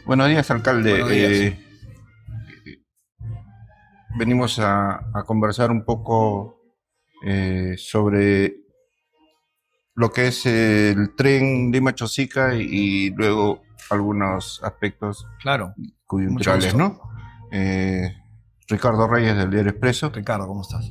Buenos días, alcalde. Buenos días. Venimos a conversar un poco sobre lo que es el tren Lima-Chosica y luego algunos aspectos Claro, mucho coyunturales, gusto. ¿no? Eh, Ricardo Reyes del Diario Expreso. Ricardo, ¿cómo estás?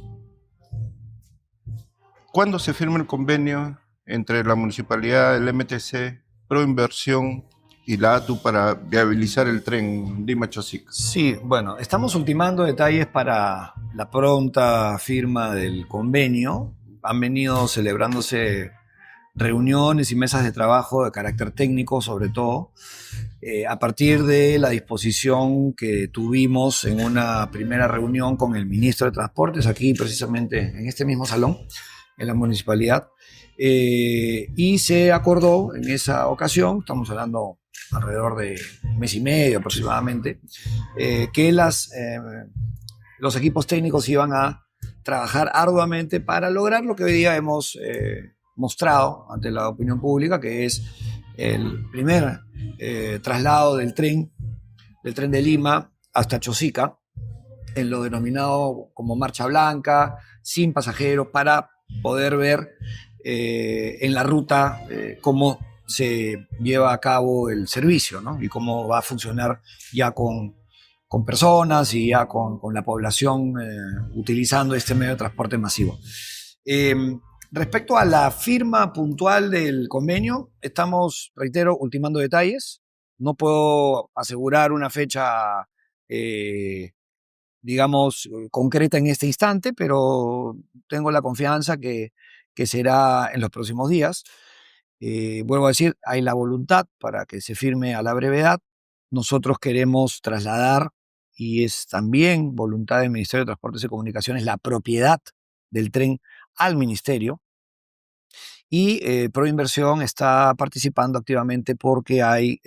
¿Cuándo se firma el convenio entre la Municipalidad, el MTC, Proinversión y la ATU para viabilizar el tren Lima-Chosica? Sí, bueno, estamos ultimando detalles para la pronta firma del convenio. Han venido celebrándose reuniones y mesas de trabajo de carácter técnico, sobre todo, a partir de la disposición que tuvimos en una primera reunión con el ministro de Transportes, aquí precisamente en este mismo salón, en la municipalidad, y se acordó en esa ocasión, estamos hablando alrededor de un mes y medio aproximadamente, que los equipos técnicos iban a trabajar arduamente para lograr lo que hoy día hemos mostrado ante la opinión pública, que es el primer traslado del tren de Lima hasta Chosica, en lo denominado como marcha blanca, sin pasajeros, para poder ver en la ruta cómo se lleva a cabo el servicio, ¿no? Y cómo va a funcionar ya con personas y ya con la población utilizando este medio de transporte masivo. Eh, Respecto a la firma puntual del convenio, estamos, reitero, ultimando detalles. No puedo asegurar una fecha, digamos, concreta en este instante, pero tengo la confianza que será en los próximos días. Vuelvo a decir, hay la voluntad para que se firme a la brevedad. Nosotros queremos trasladar, y es también voluntad del Ministerio de Transportes y Comunicaciones, la propiedad del tren al ministerio. Y Proinversión está participando activamente porque hay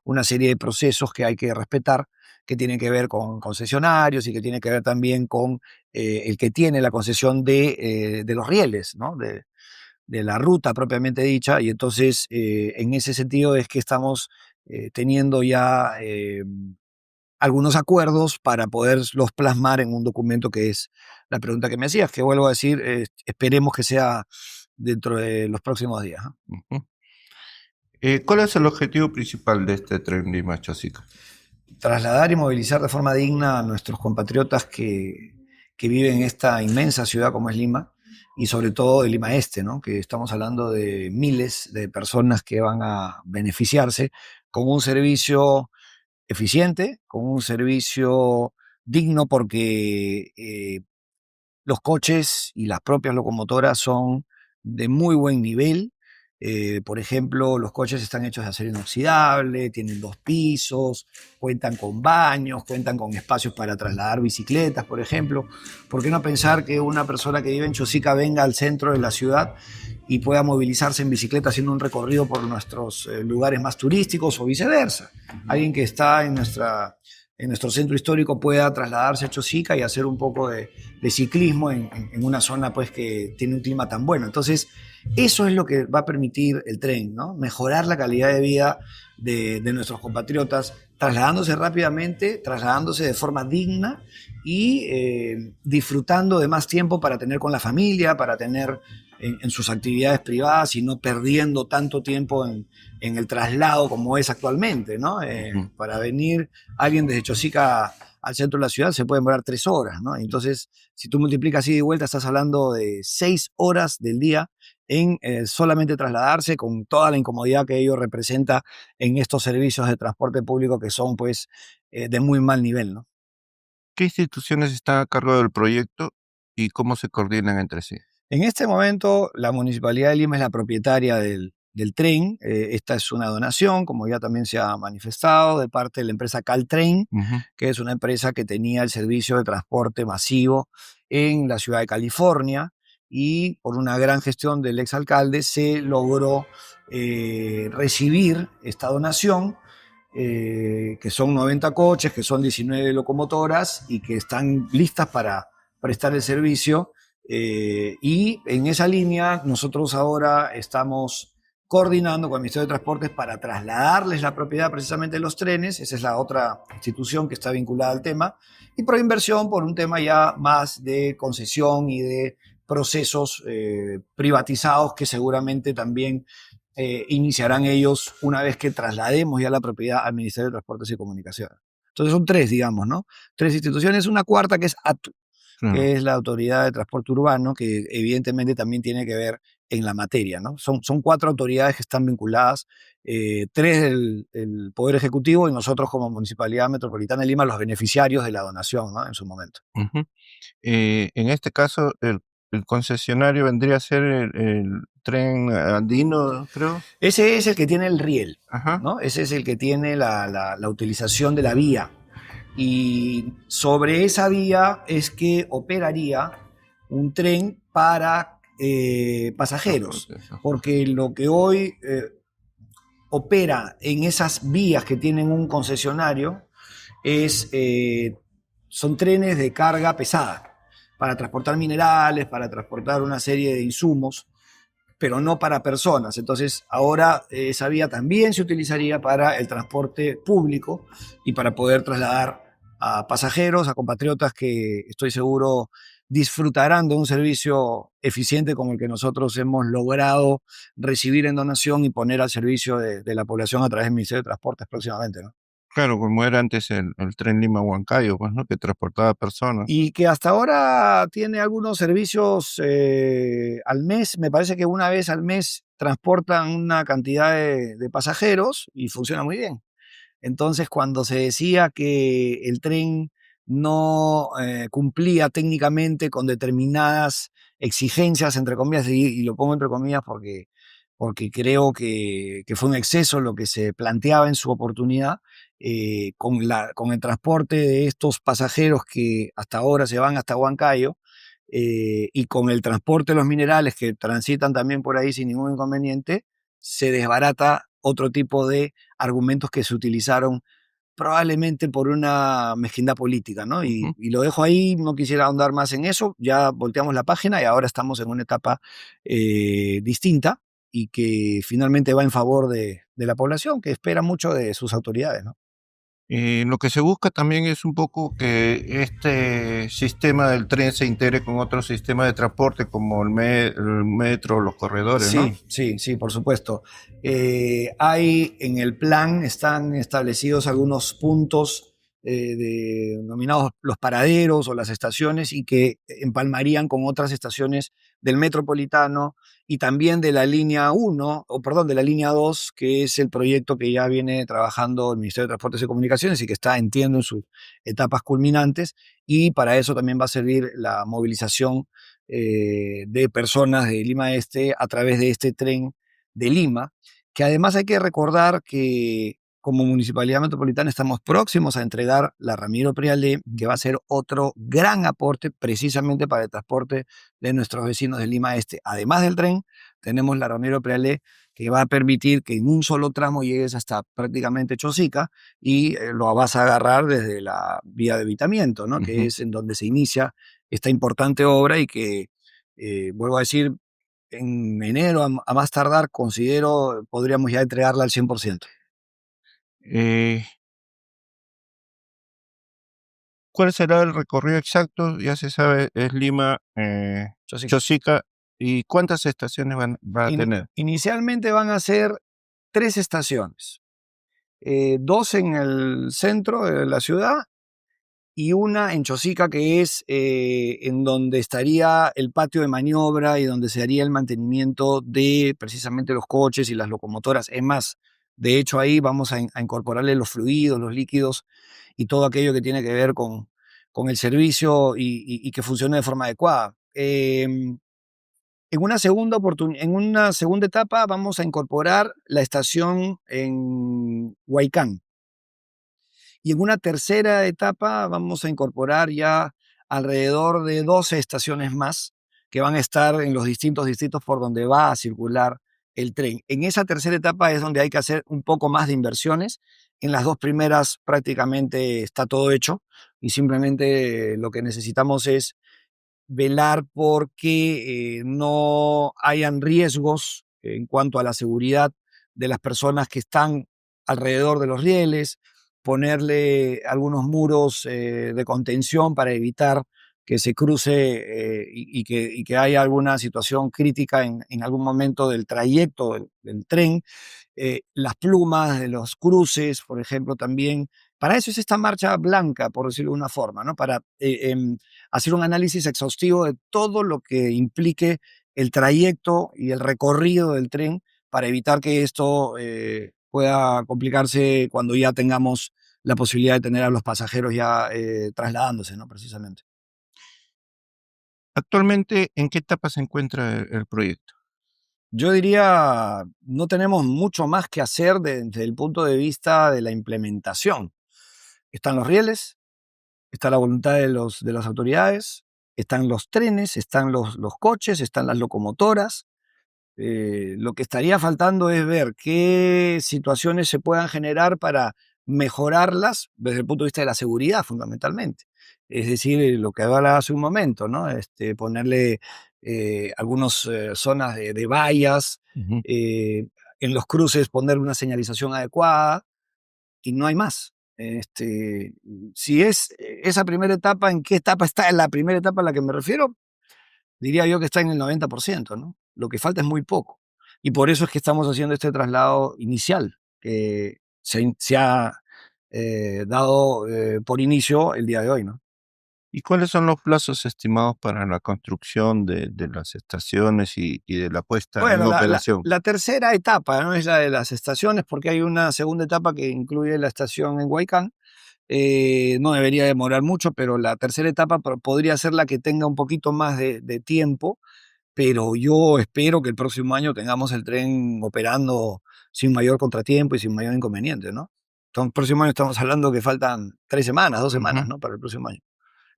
una serie de procesos que hay que respetar, que tienen que ver con concesionarios y que tienen que ver también con el que tiene la concesión de los rieles, ¿no? De la ruta propiamente dicha. Y entonces, en ese sentido es que estamos teniendo ya algunos acuerdos para poderlos plasmar en un documento, que es la pregunta que me hacías, que vuelvo a decir, esperemos que sea dentro de los próximos días, ¿no? Uh-huh. ¿Cuál es el objetivo principal de este tren Lima-Chosica? Trasladar y movilizar de forma digna a nuestros compatriotas que viven en esta inmensa ciudad como es Lima, y sobre todo de Lima Este, ¿no? Que estamos hablando de miles de personas que van a beneficiarse con un servicio eficiente, con un servicio digno, porque los coches y las propias locomotoras son de muy buen nivel. Por ejemplo, los coches están hechos de acero inoxidable, tienen 2 pisos, cuentan con baños, cuentan con espacios para trasladar bicicletas, por ejemplo. ¿Por qué no pensar que una persona que vive en Chosica venga al centro de la ciudad y pueda movilizarse en bicicleta haciendo un recorrido por nuestros lugares más turísticos, o viceversa? Alguien que está en nuestro centro histórico pueda trasladarse a Chosica y hacer un poco de ciclismo en una zona pues que tiene un clima tan bueno. Entonces, eso es lo que va a permitir el tren, ¿no? Mejorar la calidad de vida de nuestros compatriotas, trasladándose rápidamente, trasladándose de forma digna y disfrutando de más tiempo para tener con la familia, para tener en sus actividades privadas, y no perdiendo tanto tiempo en el traslado como es actualmente, ¿no? Uh-huh. Para venir alguien desde Chosica al centro de la ciudad se puede demorar 3 horas, ¿no? Entonces, si tú multiplicas ida y vuelta, estás hablando de 6 horas del día en solamente trasladarse, con toda la incomodidad que ello representa en estos servicios de transporte público que son, pues, de muy mal nivel, ¿no? ¿Qué instituciones están a cargo del proyecto y cómo se coordinan entre sí? En este momento, la Municipalidad de Lima es la propietaria del tren. Esta es una donación, como ya también se ha manifestado, de parte de la empresa Caltrain, Uh-huh. que es una empresa que tenía el servicio de transporte masivo en la ciudad de California, y por una gran gestión del exalcalde se logró recibir esta donación, que son 90 coches, que son 19 locomotoras y que están listas para prestar el servicio. Y en esa línea nosotros ahora estamos coordinando con el Ministerio de Transportes para trasladarles la propiedad precisamente de los trenes. Esa es la otra institución que está vinculada al tema. Y Proinversión por un tema ya más de concesión y de procesos privatizados que seguramente también iniciarán ellos una vez que traslademos ya la propiedad al Ministerio de Transportes y Comunicaciones. Entonces son tres, digamos, ¿no? Tres instituciones, una cuarta que es ATU, Claro. que es la Autoridad de Transporte Urbano, que evidentemente también tiene que ver en la materia, ¿no? Son cuatro autoridades que están vinculadas, tres del Poder Ejecutivo y nosotros como Municipalidad Metropolitana de Lima, los beneficiarios de la donación, ¿no? En su momento. Ujú. En este caso, el concesionario vendría a ser el tren andino, creo. Ese es el que tiene el riel, Ajá. ¿no? Ese es el que tiene la utilización de la vía. Y sobre esa vía es que operaría un tren para pasajeros, Transporte, ajá. porque lo que hoy opera en esas vías que tienen un concesionario es, son trenes de carga pesada para transportar minerales, para transportar una serie de insumos, pero no para personas. Entonces, ahora esa vía también se utilizaría para el transporte público y para poder trasladar a pasajeros, a compatriotas que estoy seguro disfrutarán de un servicio eficiente como el que nosotros hemos logrado recibir en donación y poner al servicio de la población a través del Ministerio de Transportes próximamente, ¿no? Claro, como era antes el tren Lima-Huancayo, pues, ¿no? Que transportaba personas. Y que hasta ahora tiene algunos servicios al mes. Me parece que una vez al mes transportan una cantidad de pasajeros y funciona muy bien. Entonces, cuando se decía que el tren no cumplía técnicamente con determinadas exigencias, entre comillas, y lo pongo entre comillas porque creo que fue un exceso lo que se planteaba en su oportunidad, con el transporte de estos pasajeros que hasta ahora se van hasta Huancayo, y con el transporte de los minerales que transitan también por ahí sin ningún inconveniente, se desbarata otro tipo de argumentos que se utilizaron probablemente por una mezquindad política, ¿no? Ujú. Y lo dejo ahí, no quisiera ahondar más en eso, ya volteamos la página y ahora estamos en una etapa distinta y que finalmente va en favor de la población, que espera mucho de sus autoridades, ¿no? Lo que se busca también es un poco que este sistema del tren se integre con otros sistemas de transporte como el metro, los corredores, ¿no? Sí, sí, sí, por supuesto. Hay en el plan, están establecidos algunos puntos denominados los paraderos o las estaciones y que empalmarían con otras estaciones del metropolitano y también de la línea uno o perdón, de la línea 2 que es el proyecto que ya viene trabajando el Ministerio de Transportes y Comunicaciones y que está, entiendo, en sus etapas culminantes. Y para eso también va a servir la movilización de personas de Lima Este a través de este tren de Lima, que además hay que recordar que como Municipalidad Metropolitana estamos próximos a entregar la Ramiro Prialé, que va a ser otro gran aporte precisamente para el transporte de nuestros vecinos de Lima Este. Además del tren, tenemos la Ramiro Prialé, que va a permitir que en un solo tramo llegues hasta prácticamente Chosica y lo vas a agarrar desde la vía de evitamiento, ¿no? Que Ujú. es en donde se inicia esta importante obra y que, vuelvo a decir, en enero a más tardar, considero, podríamos ya entregarla al 100%. Eh, ¿Cuál será el recorrido exacto? Ya se sabe, es Lima, Chosica. Chosica. ¿Y cuántas estaciones va a tener? Inicialmente van a ser tres estaciones, dos en el centro de la ciudad y una en Chosica, que es en donde estaría el patio de maniobra y donde se haría el mantenimiento de precisamente los coches y las locomotoras. Es más, de hecho ahí vamos a incorporarle los fluidos, los líquidos y todo aquello que tiene que ver con el servicio y que funcione de forma adecuada. En una segunda etapa vamos a incorporar la estación en Huaycán. Y en una tercera etapa vamos a incorporar ya alrededor de 12 estaciones más que van a estar en los distintos distritos por donde va a circular el tren. En esa tercera etapa es donde hay que hacer un poco más de inversiones. En las dos primeras prácticamente está todo hecho y simplemente lo que necesitamos es velar por que no hayan riesgos en cuanto a la seguridad de las personas que están alrededor de los rieles, ponerle algunos muros de contención para evitar que se cruce y que haya alguna situación crítica en algún momento del trayecto del tren. Las plumas de los cruces, por ejemplo, también. Para eso es esta marcha blanca, por decirlo de una forma, ¿no? Para hacer un análisis exhaustivo de todo lo que implique el trayecto y el recorrido del tren para evitar que esto pueda complicarse cuando ya tengamos la posibilidad de tener a los pasajeros ya trasladándose, ¿no? Precisamente. Actualmente, ¿en qué etapa se encuentra el proyecto? Yo diría, no tenemos mucho más que hacer desde el punto de vista de la implementación. Están los rieles, está la voluntad de las autoridades, están los trenes, están los coches, están las locomotoras. Lo que estaría faltando es ver qué situaciones se puedan generar para mejorarlas desde el punto de vista de la seguridad, fundamentalmente. Es decir, lo que hablaba hace un momento, ¿no? Ponerle algunas zonas de vallas, Ujú. en los cruces poner una señalización adecuada y no hay más. Si es esa primera etapa, ¿en qué etapa está? En la primera etapa a la que me refiero, diría yo que está en el 90%, ¿no? Lo que falta es muy poco. Y por eso es que estamos haciendo este traslado inicial, que se ha dado por inicio el día de hoy, ¿no? ¿Y cuáles son los plazos estimados para la construcción de las estaciones y de la puesta en Bueno, operación? la tercera etapa, ¿no? Es la de las estaciones, porque hay una segunda etapa que incluye la estación en Huaycán. No debería demorar mucho, pero la tercera etapa podría ser la que tenga un poquito más de tiempo, pero yo espero que el próximo año tengamos el tren operando sin mayor contratiempo y sin mayor inconveniente, ¿no? Entonces, el próximo año estamos hablando que faltan 3 semanas, 2 semanas, Ujú. ¿no? Para el próximo año.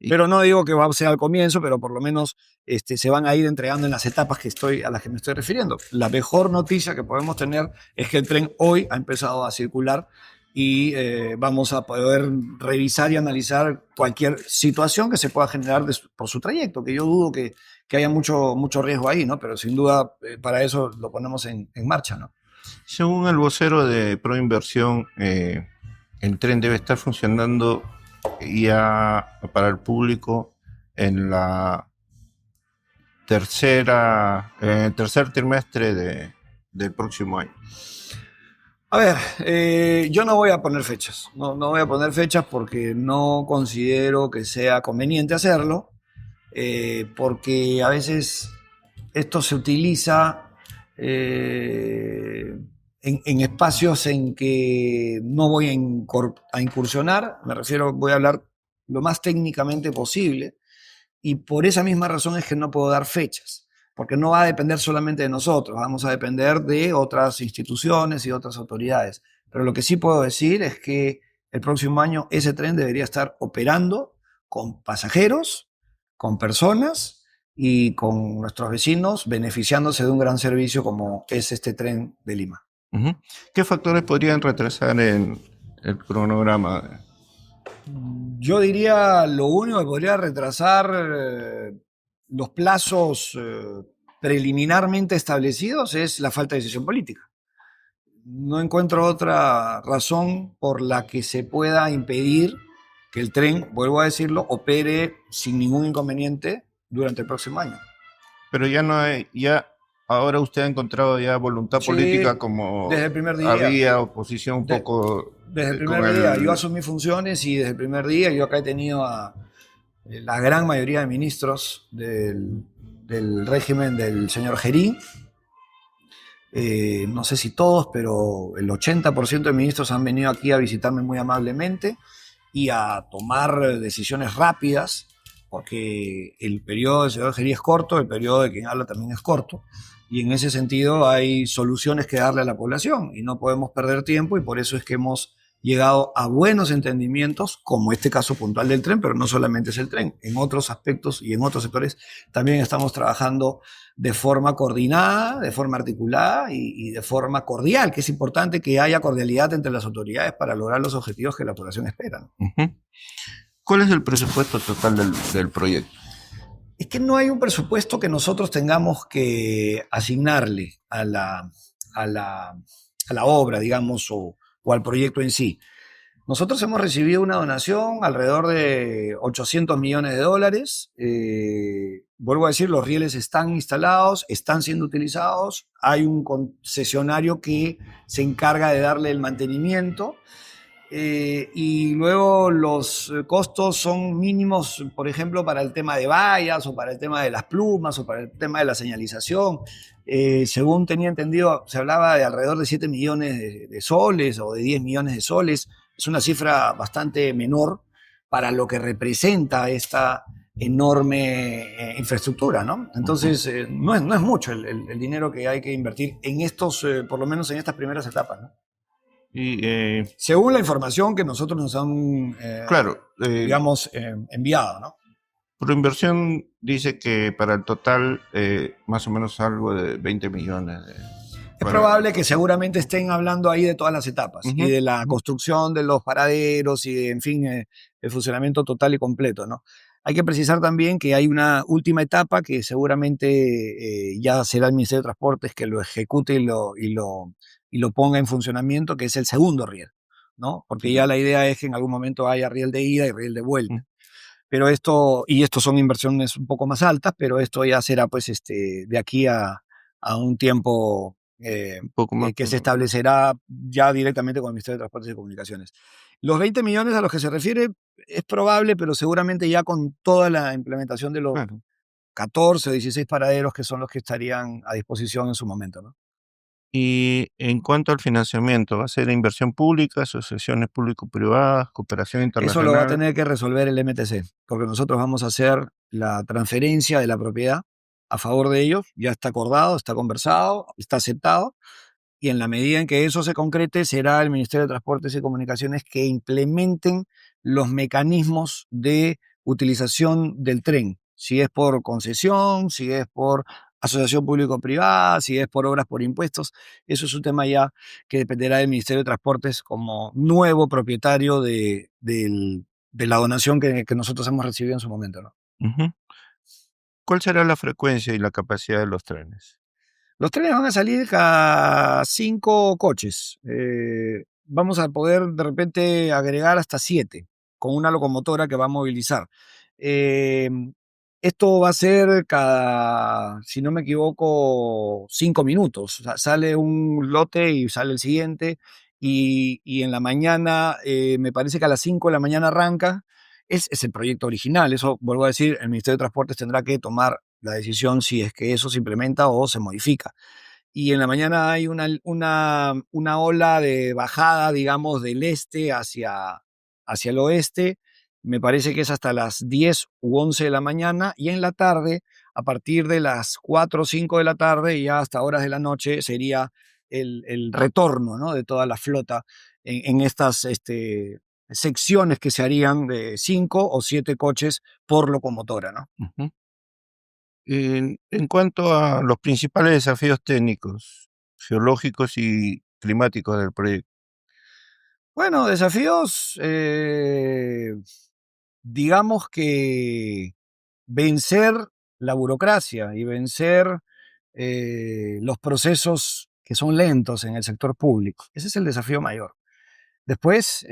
¿Y, Pero no digo que va a ser al comienzo, pero por lo menos se van a ir entregando en las etapas a las que me estoy refiriendo. La mejor noticia que podemos tener es que el tren hoy ha empezado a circular y vamos a poder revisar y analizar cualquier situación que se pueda generar por su trayecto, que yo dudo que haya mucho riesgo ahí, ¿no? Pero sin duda para eso lo ponemos en marcha, ¿no? según el vocero de Proinversión, el tren debe estar funcionando ya para el público en en el tercer trimestre del próximo año? A ver, yo no voy a poner fechas, no voy a poner fechas porque no considero que sea conveniente hacerlo, porque a veces esto se utiliza en espacios en que no voy a incursionar, me refiero, voy a hablar lo más técnicamente posible, y por esa misma razón es que no puedo dar fechas, porque no va a depender solamente de nosotros, vamos a depender de otras instituciones y otras autoridades. Pero lo que sí puedo decir es que el próximo año ese tren debería estar operando con pasajeros, con personas y con nuestros vecinos, beneficiándose de un gran servicio como es este tren de Lima. Ujú. ¿Qué factores podrían retrasar el cronograma? Yo diría lo único que podría retrasar los plazos preliminarmente establecidos es la falta de decisión política. No encuentro otra razón por la que se pueda impedir que el tren, vuelvo a decirlo, opere sin ningún inconveniente durante el próximo año. Pero ya no hay, ya ahora usted ha encontrado ya voluntad Sí, política como desde el primer día. había oposición un De- poco Desde el con primer día. Yo el... asumí funciones y desde el primer día yo acá he tenido a la gran mayoría de ministros del régimen del señor Gerín. No sé si todos, pero el 80% de ministros han venido aquí a visitarme muy amablemente y a tomar decisiones rápidas, porque el periodo del señor Gerí es corto, el periodo de quien habla también es corto, y en ese sentido hay soluciones que darle a la población y no podemos perder tiempo, y por eso es que hemos llegado a buenos entendimientos, como este caso puntual del tren, pero no solamente es el tren, en otros aspectos y en otros sectores también estamos trabajando de forma coordinada, de forma articulada y de forma cordial, que es importante que haya cordialidad entre las autoridades para lograr los objetivos que la población espera, ¿no? Ujú. ¿Cuál es el presupuesto total del proyecto? Es que no hay un presupuesto que nosotros tengamos que asignarle a la, a la obra, digamos, o al proyecto en sí. Nosotros hemos recibido una donación alrededor de 800 millones de dólares. Vuelvo a decir, los rieles están instalados, están siendo utilizados. Hay un concesionario que se encarga de darle el mantenimiento. Y luego los costos son mínimos, por ejemplo, para el tema de vallas o para el tema de las plumas o para el tema de la señalización. Según tenía entendido, se hablaba de alrededor de 7 millones de soles o de 10 millones de soles. Es una cifra bastante menor para lo que representa esta enorme infraestructura, ¿no? Entonces, no es mucho el dinero que hay que invertir en estos, por lo menos en estas primeras etapas, ¿no? Y Según la información que nosotros nos han, claro, digamos, enviado, ¿no? por inversión dice que para el total más o menos algo de 20 millones. Es probable que seguramente estén hablando ahí de todas las etapas y de la construcción de los paraderos y de, en fin, el funcionamiento total y completo, ¿no? Hay que precisar también que hay una última etapa que seguramente ya será el Ministerio de Transportes que lo ejecute y lo ponga en funcionamiento, que es el segundo riel, ¿no? Porque ya la idea es que en algún momento haya riel de ida y riel de vuelta. Pero estos son inversiones un poco más altas, pero esto ya será pues de aquí a un tiempo Un poco más. que se establecerá ya directamente con el Ministerio de Transportes y Comunicaciones. Los 20 millones a los que se refiere es probable, pero seguramente ya con toda la implementación de los 14 o 16 paraderos que son los que estarían a disposición en su momento, ¿no? Y en cuanto al financiamiento, ¿va a ser inversión pública, asociaciones público-privadas, cooperación Eso lo va a internacional? tener que resolver el MTC, porque nosotros vamos a hacer la transferencia de la propiedad a favor de ellos. Ya está acordado, está conversado, está aceptado. Y en la medida en que eso se concrete, será el Ministerio de Transportes y Comunicaciones que implementen los mecanismos de utilización del tren, si es por concesión, si es por asociación público-privada, si es por obras por impuestos. Eso es un tema ya que dependerá del Ministerio de Transportes como nuevo propietario de la donación que nosotros hemos recibido en su momento, ¿no? Ujú. ¿Cuál será la frecuencia y la capacidad de los trenes? Los trenes van a salir cada 5 coches. Vamos a poder de repente agregar hasta 7 con una locomotora que va a movilizar. Eh, Esto va a ser cada, si no me equivoco, 5 minutos. O sea, sale un lote y sale el siguiente. Y en la mañana, me parece que a las 5 de la mañana arranca. Es el proyecto original. Eso, vuelvo a decir, el Ministerio de Transportes tendrá que tomar la decisión si es que eso se implementa o se modifica. Y en la mañana hay una ola de bajada, digamos, del este hacia el oeste. Me parece que es hasta las 10 u 11 de la mañana. Y en la tarde, a partir de las 4 o 5 de la tarde y ya hasta horas de la noche, sería el retorno, ¿no?, de toda la flota en estas secciones que se harían de 5 o 7 coches por locomotora, ¿no? Ujú. En cuanto a los principales desafíos técnicos, geológicos y climáticos del proyecto. Bueno, desafíos, digamos que vencer la burocracia y vencer los procesos que son lentos en el sector público. Ese es el desafío mayor. Después,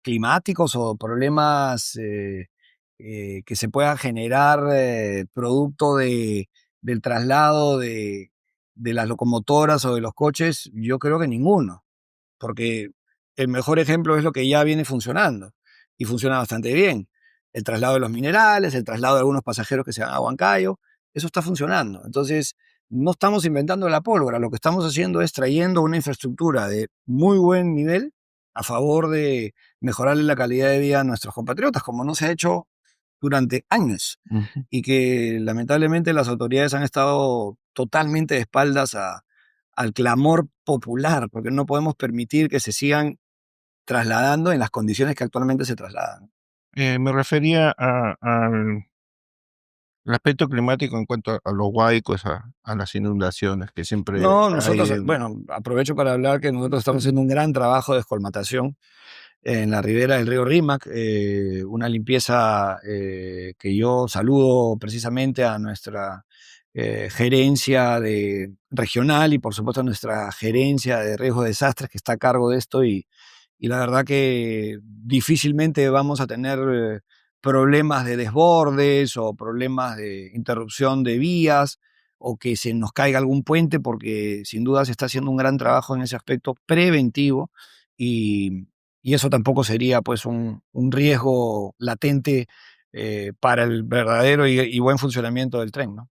climáticos o problemas que se puedan generar producto del traslado de las locomotoras o de los coches, yo creo que ninguno, porque el mejor ejemplo es lo que ya viene funcionando y funciona bastante bien. El traslado de los minerales, el traslado de algunos pasajeros que se van a Huancayo, eso está funcionando. Entonces, no estamos inventando la pólvora, lo que estamos haciendo es trayendo una infraestructura de muy buen nivel a favor de mejorarle la calidad de vida a nuestros compatriotas, como no se ha hecho durante años Ujú. y que lamentablemente las autoridades han estado totalmente de espaldas al clamor popular, porque no podemos permitir que se sigan trasladando en las condiciones que actualmente se trasladan. Me refería al aspecto climático en cuanto a los huaicos, a las inundaciones que siempre No, hay. nosotros, bueno, aprovecho para hablar que nosotros estamos haciendo un gran trabajo de escolmatación en la ribera del río Rímac, una limpieza que yo saludo precisamente a nuestra gerencia regional y por supuesto a nuestra gerencia de riesgos de desastres que está a cargo de esto y la verdad que difícilmente vamos a tener problemas de desbordes o problemas de interrupción de vías o que se nos caiga algún puente porque sin duda se está haciendo un gran trabajo en ese aspecto preventivo y, y eso tampoco sería pues un riesgo latente para el verdadero y buen funcionamiento del tren, ¿no?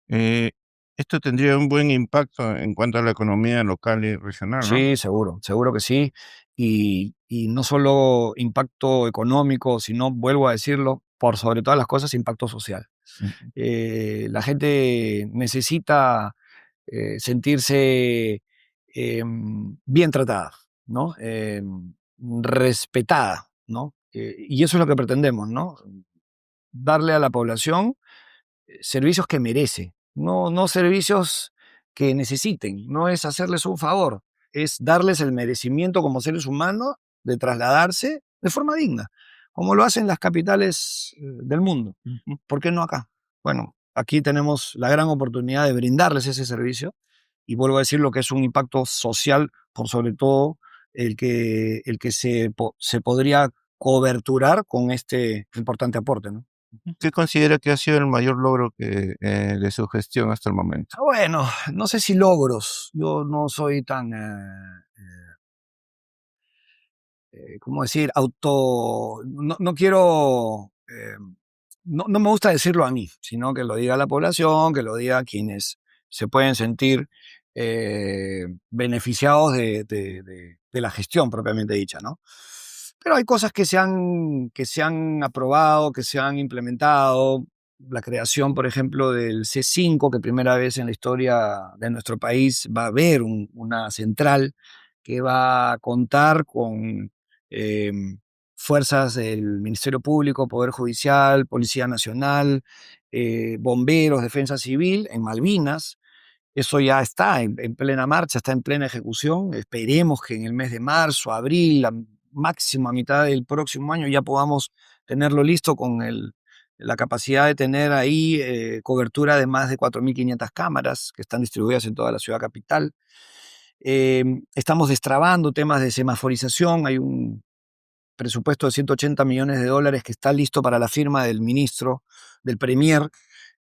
Eh, Esto tendría un buen impacto en cuanto a la economía local y regional, ¿no? Sí, seguro, seguro que sí. Y no solo impacto económico, sino, vuelvo a decirlo, por sobre todas las cosas, impacto social. Ujú. La gente necesita sentirse bien tratada, ¿no? Respetada, ¿no? Y eso es lo que pretendemos, ¿no? Darle a la población servicios que merece, no servicios que necesiten, no es hacerles un favor, es darles el merecimiento como seres humanos de trasladarse de forma digna, como lo hacen las capitales del mundo. Ujú. ¿Por qué no acá? Bueno, aquí tenemos la gran oportunidad de brindarles ese servicio y vuelvo a decir lo que es un impacto social, por sobre todo el que se podría coberturar con este importante aporte, ¿no? ¿Qué considera que ha sido el mayor logro de su gestión hasta el momento? Bueno, no sé si logros. Yo no soy tan, ¿cómo decir? No quiero, no me gusta decirlo a mí, sino que lo diga la población, que lo diga quienes se pueden sentir beneficiados de la gestión propiamente dicha, ¿no? Pero hay cosas que se han aprobado, que se han implementado. La creación, por ejemplo, del C5, que primera vez en la historia de nuestro país va a haber una central que va a contar con eh, fuerzas del Ministerio Público, Poder Judicial, Policía Nacional, bomberos, defensa civil en Malvinas. Eso ya está en plena marcha, está en plena ejecución. Esperemos que en el mes de marzo, abril, máximo a mitad del próximo año ya podamos tenerlo listo con la capacidad de tener ahí cobertura de más de 4.500 cámaras que están distribuidas en toda la ciudad capital. Estamos destrabando temas de semaforización. Hay un presupuesto de 180 millones de dólares que está listo para la firma del ministro, del premier,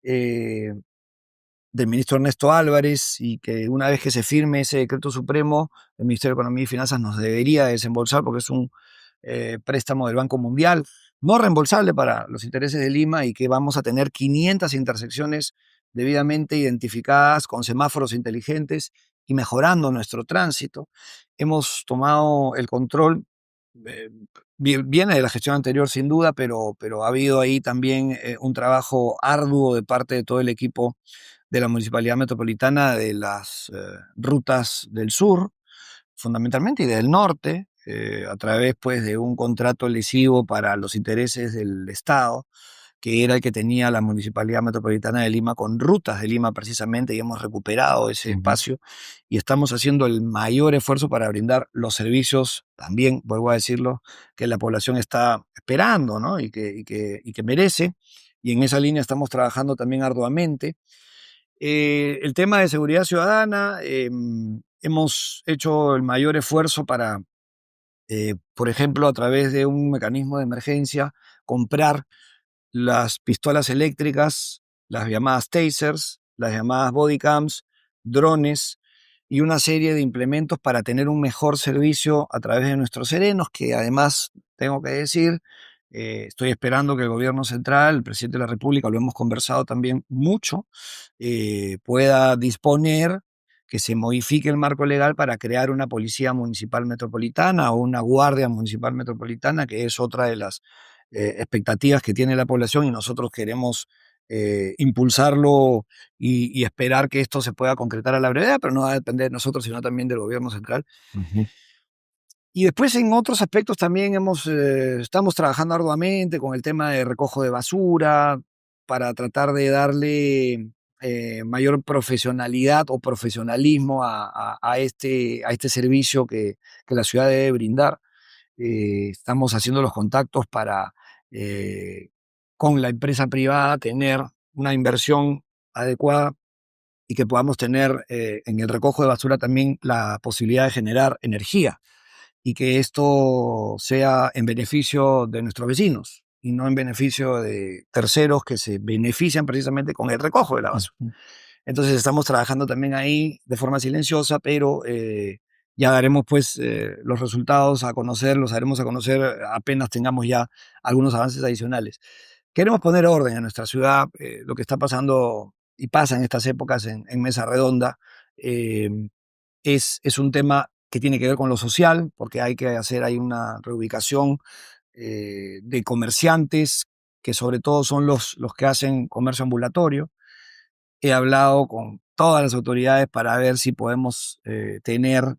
eh, del ministro Ernesto Álvarez, y que una vez que se firme ese decreto supremo, el Ministerio de Economía y Finanzas nos debería desembolsar porque es un préstamo del Banco Mundial, no reembolsable para los intereses de Lima y que vamos a tener 500 intersecciones debidamente identificadas con semáforos inteligentes y mejorando nuestro tránsito. Hemos tomado el control, eh, viene de la gestión anterior sin duda, pero ha habido ahí también un trabajo arduo de parte de todo el equipo de la Municipalidad Metropolitana de las rutas del sur, fundamentalmente, y del norte, a través pues, de un contrato lesivo para los intereses del Estado, que era el que tenía la Municipalidad Metropolitana de Lima con rutas de Lima precisamente, y hemos recuperado ese Ujú. espacio y estamos haciendo el mayor esfuerzo para brindar los servicios, también, vuelvo a decirlo, que la población está esperando, ¿no? y que merece, y en esa línea estamos trabajando también arduamente. El tema de seguridad ciudadana, hemos hecho el mayor esfuerzo para, por ejemplo, a través de un mecanismo de emergencia, comprar las pistolas eléctricas, las llamadas tasers, las llamadas bodycams, drones y una serie de implementos para tener un mejor servicio a través de nuestros serenos, que además, tengo que decir, estoy esperando que el gobierno central, el presidente de la República, lo hemos conversado también mucho, pueda disponer que se modifique el marco legal para crear una policía municipal metropolitana o una guardia municipal metropolitana, que es otra de las expectativas que tiene la población y nosotros queremos impulsarlo y esperar que esto se pueda concretar a la brevedad, pero no va a depender de nosotros, sino también del gobierno central. Ujú. Y después en otros aspectos también estamos trabajando arduamente con el tema de recojo de basura para tratar de darle mayor profesionalidad o profesionalismo a este servicio que la ciudad debe brindar. Estamos haciendo los contactos para, con la empresa privada, tener una inversión adecuada y que podamos tener en el recojo de basura también la posibilidad de generar energía y que esto sea en beneficio de nuestros vecinos y no en beneficio de terceros que se benefician precisamente con el recojo de la basura. Ujú. Entonces estamos trabajando también ahí de forma silenciosa, pero ya daremos pues los resultados a conocer, los haremos a conocer apenas tengamos ya algunos avances adicionales. Queremos poner orden en nuestra ciudad, lo que está pasando y pasa en estas épocas en Mesa Redonda. eh, es un tema que tiene que ver con lo social, porque hay que hacer ahí una reubicación de comerciantes, que sobre todo son los que hacen comercio ambulatorio. He hablado con todas las autoridades para ver si podemos tener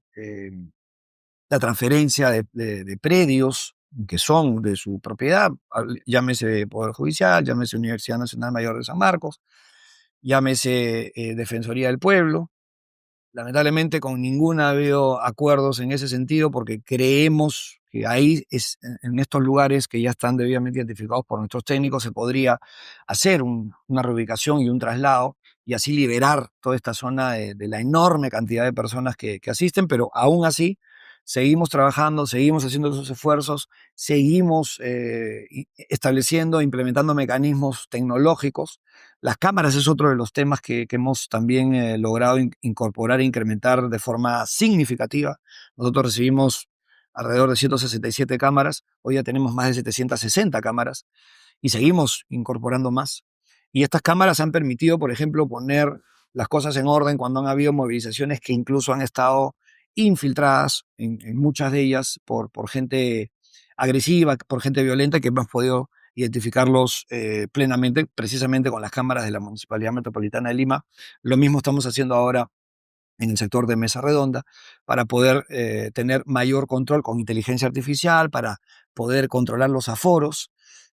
la transferencia de predios que son de su propiedad, llámese Poder Judicial, llámese Universidad Nacional Mayor de San Marcos, llámese Defensoría del Pueblo. Lamentablemente con ninguna ha habido acuerdos en ese sentido porque creemos que ahí es en estos lugares que ya están debidamente identificados por nuestros técnicos se podría hacer una reubicación y un traslado y así liberar toda esta zona de la enorme cantidad de personas que asisten, pero aún así seguimos trabajando, seguimos haciendo esos esfuerzos, seguimos estableciendo, implementando mecanismos tecnológicos. Las cámaras es otro de los temas que hemos también logrado incorporar e incrementar de forma significativa. Nosotros recibimos alrededor de 167 cámaras, hoy ya tenemos más de 760 cámaras y seguimos incorporando más. Y estas cámaras han permitido, por ejemplo, poner las cosas en orden cuando han habido movilizaciones que incluso han estado infiltradas en muchas de ellas por gente agresiva, por gente violenta que hemos podido identificarlos plenamente, precisamente con las cámaras de la Municipalidad Metropolitana de Lima. Lo mismo estamos haciendo ahora en el sector de Mesa Redonda para poder tener mayor control con inteligencia artificial, para poder controlar los aforos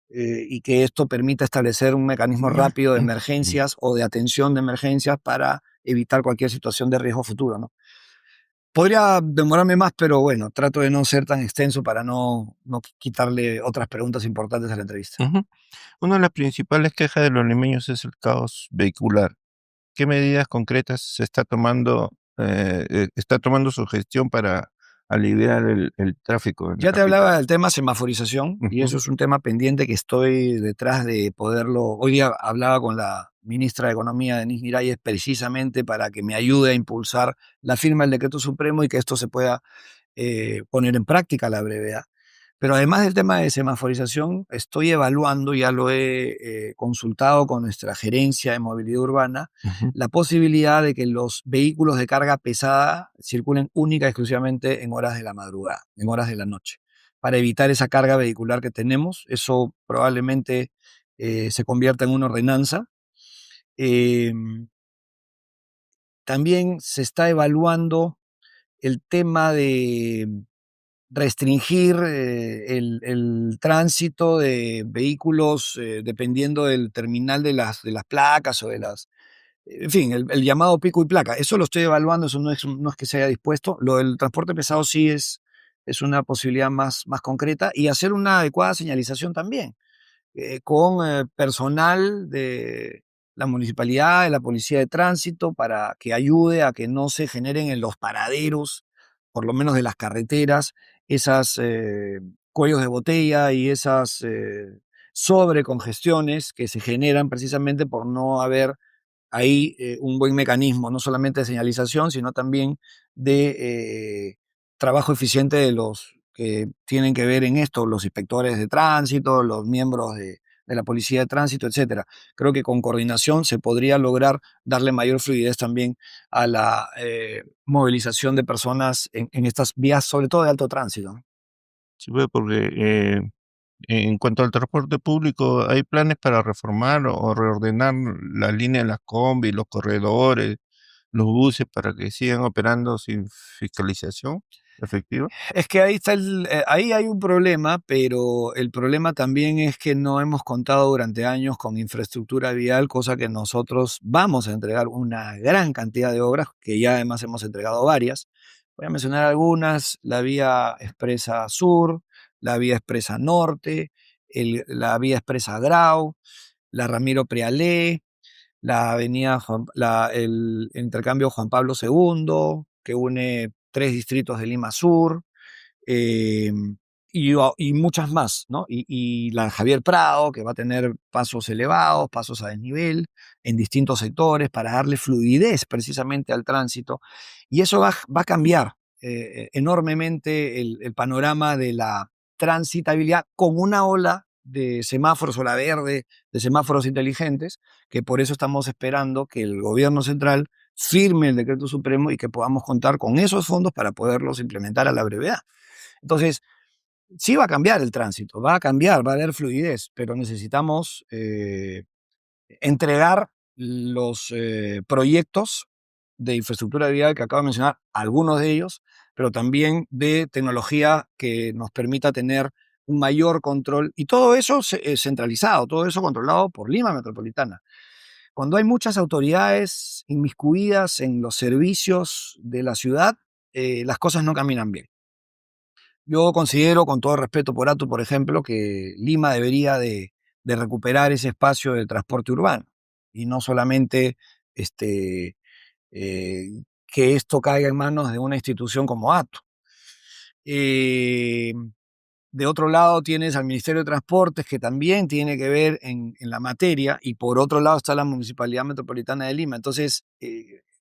y que esto permita establecer un mecanismo rápido de emergencias o de atención de emergencias para evitar cualquier situación de riesgo futuro, ¿no? Podría demorarme más, pero bueno, trato de no ser tan extenso para no quitarle otras preguntas importantes a la entrevista. Ujú. Una de las principales quejas de los limeños es el caos vehicular. ¿Qué medidas concretas se está tomando su gestión para aliviar el tráfico en la Ya te capital? hablaba del tema semaforización y Ujú. eso es un tema pendiente que estoy detrás de poderlo. Hoy día hablaba con la ministra de Economía, Denise Miralles, precisamente para que me ayude a impulsar la firma del decreto supremo y que esto se pueda poner en práctica a la brevedad. Pero además del tema de semaforización, estoy evaluando, ya lo he consultado con nuestra gerencia de movilidad urbana, Ujú. la posibilidad de que los vehículos de carga pesada circulen única y exclusivamente en horas de la madrugada, en horas de la noche, para evitar esa carga vehicular que tenemos. Eso probablemente se convierta en una ordenanza. Eh, También se está evaluando el tema de restringir el tránsito de vehículos dependiendo del terminal de las placas o de las... En fin, el llamado pico y placa. Eso lo estoy evaluando, eso no es que se haya dispuesto. Lo del transporte pesado sí es una posibilidad más concreta y hacer una adecuada señalización también con personal de la municipalidad, de la policía de tránsito, para que ayude a que no se generen en los paraderos, por lo menos de las carreteras, esas cuellos de botella y esas sobrecongestiones que se generan precisamente por no haber ahí un buen mecanismo, no solamente de señalización, sino también de trabajo eficiente de los que tienen que ver en esto, los inspectores de tránsito, los miembros de la policía de tránsito, etcétera. Creo que con coordinación se podría lograr darle mayor fluidez también a la movilización de personas en estas vías, sobre todo de alto tránsito, ¿no? Sí, pues, porque en cuanto al transporte público, ¿hay planes para reformar o reordenar la línea de las combi, los corredores, los buses para que sigan operando sin fiscalización efectiva? Es que ahí está ahí hay un problema, pero el problema también es que no hemos contado durante años con infraestructura vial, cosa que nosotros vamos a entregar una gran cantidad de obras, que ya además hemos entregado varias. Voy a mencionar algunas: la vía expresa sur, la vía expresa Norte, la vía expresa Grau, la Ramiro Prealé, la avenida el intercambio Juan Pablo II, que une 3 distritos de Lima Sur, eh, y muchas más, ¿no? Y la Javier Prado, que va a tener pasos elevados, pasos a desnivel, en distintos sectores, para darle fluidez precisamente al tránsito. Y eso va a cambiar enormemente el panorama de la transitabilidad con una ola de semáforos, ola verde, de semáforos inteligentes, que por eso estamos esperando que el gobierno central firme el decreto supremo y que podamos contar con esos fondos para poderlos implementar a la brevedad. Entonces, sí va a cambiar el tránsito, va a cambiar, va a haber fluidez, pero necesitamos entregar los proyectos de infraestructura vial que acabo de mencionar, algunos de ellos, pero también de tecnología que nos permita tener un mayor control, y todo eso centralizado, todo eso controlado por Lima Metropolitana. Cuando hay muchas autoridades inmiscuidas en los servicios de la ciudad, las cosas no caminan bien. Yo considero, con todo respeto por Atu, por ejemplo, que Lima debería de recuperar ese espacio del transporte urbano y no solamente eh, que esto caiga en manos de una institución como Atu. Eh, de otro lado tienes al Ministerio de Transportes, que también tiene que ver en la materia, y por otro lado está la Municipalidad Metropolitana de Lima. Entonces,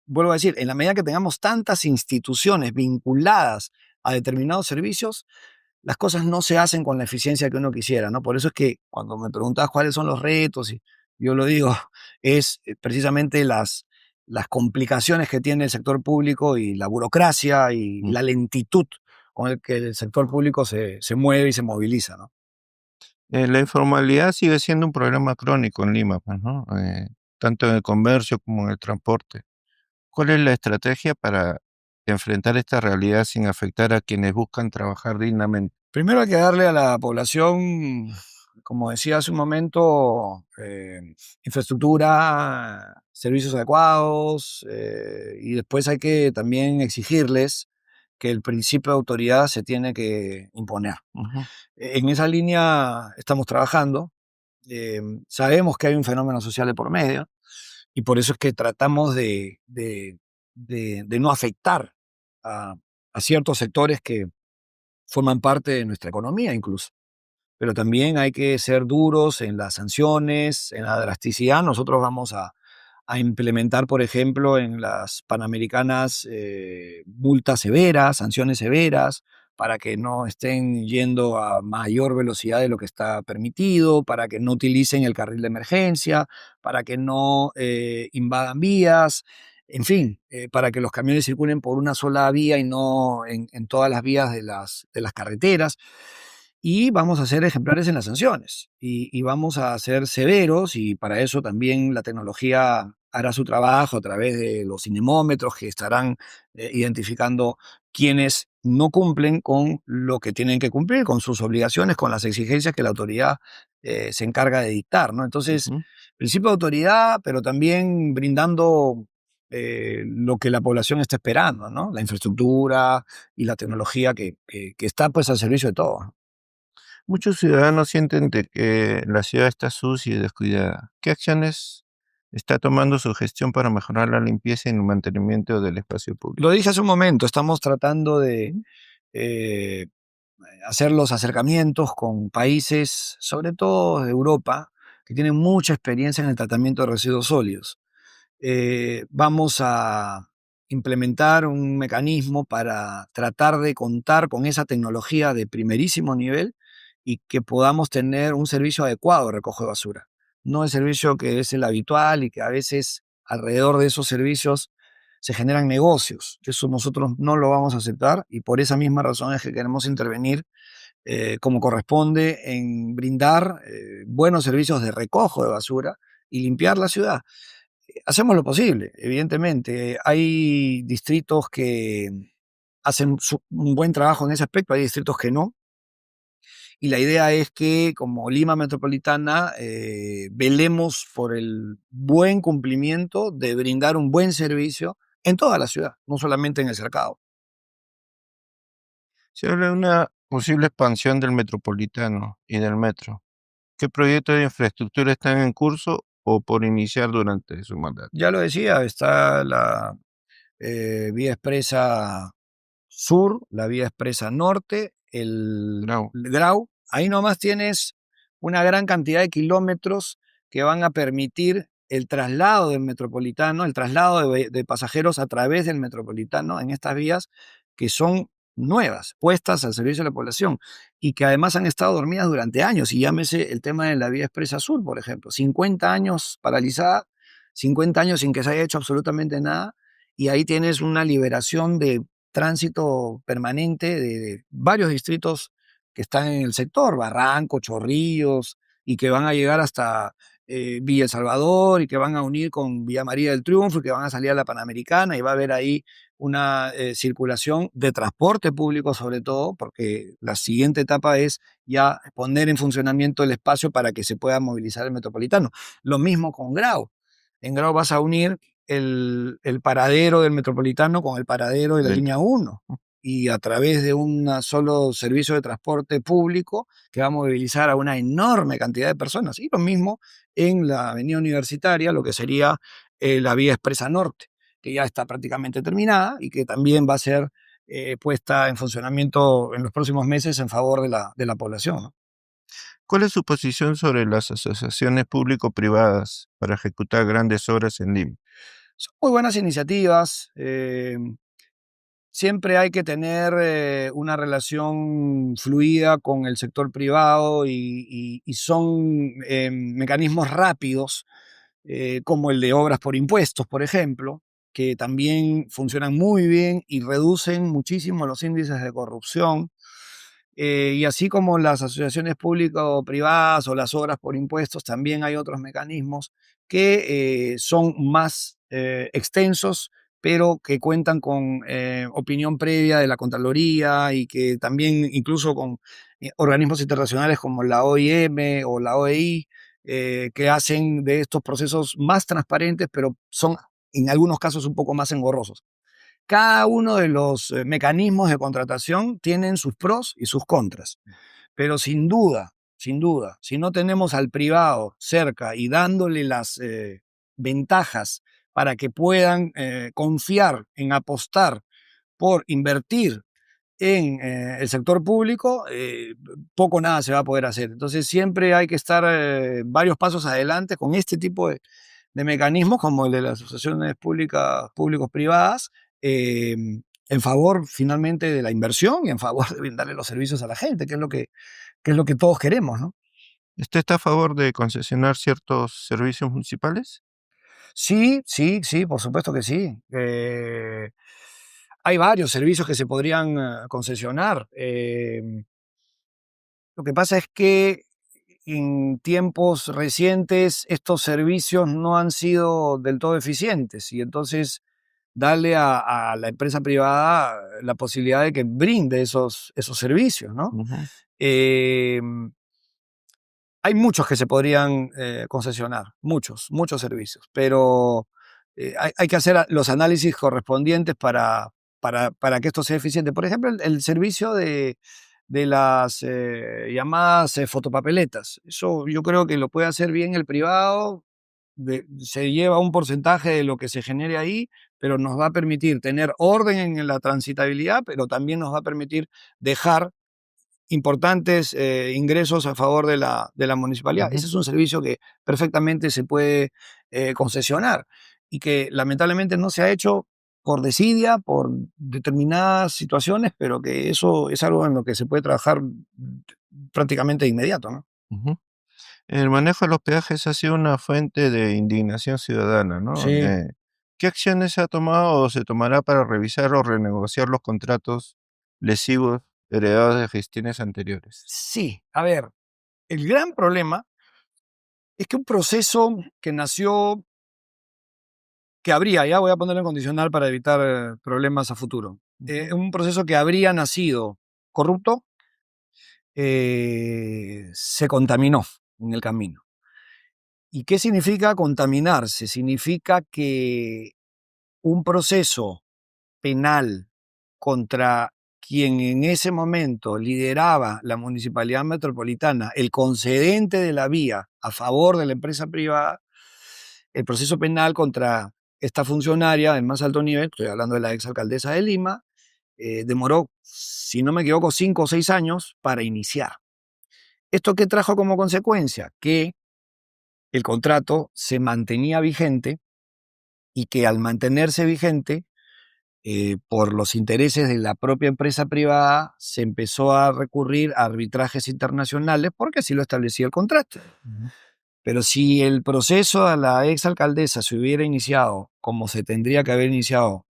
vuelvo a decir, en la medida que tengamos tantas instituciones vinculadas a determinados servicios, las cosas no se hacen con la eficiencia que uno quisiera, ¿no? Por eso es que cuando me preguntas cuáles son los retos, y yo lo digo, es precisamente las complicaciones que tiene el sector público y la burocracia y Mm. la lentitud con el que el sector público se mueve y se moviliza, ¿no? La informalidad sigue siendo un problema crónico en Lima, pues, ¿no? Tanto en el comercio como en el transporte. ¿Cuál es la estrategia para enfrentar esta realidad sin afectar a quienes buscan trabajar dignamente? Primero hay que darle a la población, como decía hace un momento, infraestructura, servicios adecuados, y después hay que también exigirles que el principio de autoridad se tiene que imponer. Ujú, En esa línea estamos trabajando. Sabemos que hay un fenómeno social de por medio y por eso es que tratamos de no afectar a, a ciertos sectores que forman parte de nuestra economía incluso. Pero también hay que ser duros en las sanciones, en la drasticidad. Nosotros vamos a implementar, por ejemplo, en las Panamericanas multas severas, sanciones severas, para que no estén yendo a mayor velocidad de lo que está permitido, para que no utilicen el carril de emergencia, para que no invadan vías, en fin, para que los camiones circulen por una sola vía y no en todas las vías de las carreteras. Y vamos a ser ejemplares en las sanciones y vamos a ser severos, y para eso también la tecnología hará su trabajo a través de los cinemómetros que estarán identificando quienes no cumplen con lo que tienen que cumplir, con sus obligaciones, con las exigencias que la autoridad se encarga de dictar, ¿no? Entonces, ujú. principio de autoridad, pero también brindando lo que la población está esperando, ¿no? La infraestructura y la tecnología que está pues al servicio de todos. Muchos ciudadanos sienten de que la ciudad está sucia y descuidada. ¿Qué acciones está tomando su gestión para mejorar la limpieza y el mantenimiento del espacio Lo público? dije hace un momento, estamos tratando de eh, hacer los acercamientos con países, sobre todo de Europa, que tienen mucha experiencia en el tratamiento de residuos sólidos. Vamos a implementar un mecanismo para tratar de contar con esa tecnología de primerísimo nivel y que podamos tener un servicio adecuado de recojo de basura. No el servicio que es el habitual y que a veces alrededor de esos servicios se generan negocios. Eso nosotros no lo vamos a aceptar y por esa misma razón es que queremos intervenir como corresponde en brindar buenos servicios de recojo de basura y limpiar la ciudad. Hacemos lo posible, evidentemente. Hay distritos que hacen un buen trabajo en ese aspecto, hay distritos que no. Y la idea es que como Lima Metropolitana velemos por el buen cumplimiento de brindar un buen servicio en toda la ciudad, no solamente en el cercado. Se habla de una posible expansión del metropolitano y del metro. ¿Qué proyectos de infraestructura están en curso o por iniciar durante su mandato? Ya lo decía, está la vía expresa sur, la vía expresa norte, Grau. el Grau. Ahí nomás tienes una gran cantidad de kilómetros que van a permitir el traslado del metropolitano, el traslado de pasajeros a través del metropolitano en estas vías que son nuevas, puestas al servicio de la población y que además han estado dormidas durante años. Y llámese el tema de la vía expresa sur, por ejemplo, 50 años paralizada, 50 años sin que se haya hecho absolutamente nada, y ahí tienes una liberación de tránsito permanente de varios distritos que están en el sector, Barranco, Chorrillos, y que van a llegar hasta Villa El Salvador y que van a unir con Villa María del Triunfo y que van a salir a la Panamericana y va a haber ahí una circulación de transporte público sobre todo, porque la siguiente etapa es ya poner en funcionamiento el espacio para que se pueda movilizar el metropolitano. Lo mismo con Grau. En Grau vas a unir el paradero del metropolitano con el paradero de la Del- línea uno y a través de un solo servicio de transporte público que va a movilizar a una enorme cantidad de personas. Y lo mismo en la avenida universitaria, lo que sería la vía expresa norte, que ya está prácticamente terminada y que también va a ser puesta en funcionamiento en los próximos meses en favor de la población, ¿no? ¿Cuál es su posición sobre las asociaciones público-privadas para ejecutar grandes obras en Lima? Son muy buenas iniciativas. Siempre hay que tener una relación fluida con el sector privado y son mecanismos rápidos, como el de obras por impuestos, por ejemplo, que también funcionan muy bien y reducen muchísimo los índices de corrupción. Y así como las asociaciones público-privadas o las obras por impuestos, también hay otros mecanismos que son más extensos, pero que cuentan con opinión previa de la Contraloría y que también incluso con organismos internacionales como la OIM o la OEI, que hacen de estos procesos más transparentes, pero son en algunos casos un poco más engorrosos. Cada uno de los mecanismos de contratación tienen sus pros y sus contras, pero sin duda, si no tenemos al privado cerca y dándole las ventajas para que puedan confiar en apostar por invertir en el sector público, poco o nada se va a poder hacer. Entonces siempre hay que estar varios pasos adelante con este tipo de mecanismos como el de las asociaciones públicas, públicos-privadas, eh, en favor finalmente de la inversión y en favor de brindarle los servicios a la gente, que es lo que todos queremos, ¿no? ¿Usted está a favor de concesionar ciertos servicios municipales? Sí, sí, sí, por supuesto que sí. Hay varios servicios que se podrían concesionar. Lo que pasa es que en tiempos recientes estos servicios no han sido del todo eficientes y entonces darle a la empresa privada la posibilidad de que brinde esos servicios, ¿no? Ujú, Eh, Hay muchos que se podrían concesionar, muchos servicios, pero hay que hacer los análisis correspondientes para que esto sea eficiente. Por ejemplo, el servicio de las llamadas fotopapeletas. Eso yo creo que lo puede hacer bien el privado, se lleva un porcentaje de lo que se genere ahí, pero nos va a permitir tener orden en la transitabilidad, pero también nos va a permitir dejar importantes ingresos a favor de la municipalidad. ujú, Ese es un servicio que perfectamente se puede concesionar y que lamentablemente no se ha hecho por desidia, por determinadas situaciones, pero que eso es algo en lo que se puede trabajar prácticamente de inmediato, ¿no? ujú. El manejo de los peajes ha sido una fuente de indignación ciudadana, ¿no? Sí, ¿Qué acciones se ha tomado o se tomará para revisar o renegociar los contratos lesivos heredados de gestiones anteriores? sí. A ver, el gran problema es que un proceso que nació, que habría, ya voy a ponerlo en condicional para evitar problemas a futuro, Ujú, un proceso que habría nacido corrupto, se contaminó en el camino. ¿Y qué significa contaminarse? Significa que un proceso penal contra quien en ese momento lideraba la Municipalidad Metropolitana, el concedente de la vía a favor de la empresa privada, el proceso penal contra esta funcionaria del más alto nivel, estoy hablando de la exalcaldesa de Lima, demoró, si no me equivoco, 5 o 6 años para iniciar. ¿Esto qué trajo como consecuencia? Que el contrato se mantenía vigente y que al mantenerse vigente, por los intereses de la propia empresa privada, se empezó a recurrir a arbitrajes internacionales porque así lo establecía el contrato. Pero si el proceso a la exalcaldesa se hubiera iniciado como se tendría que haber iniciado,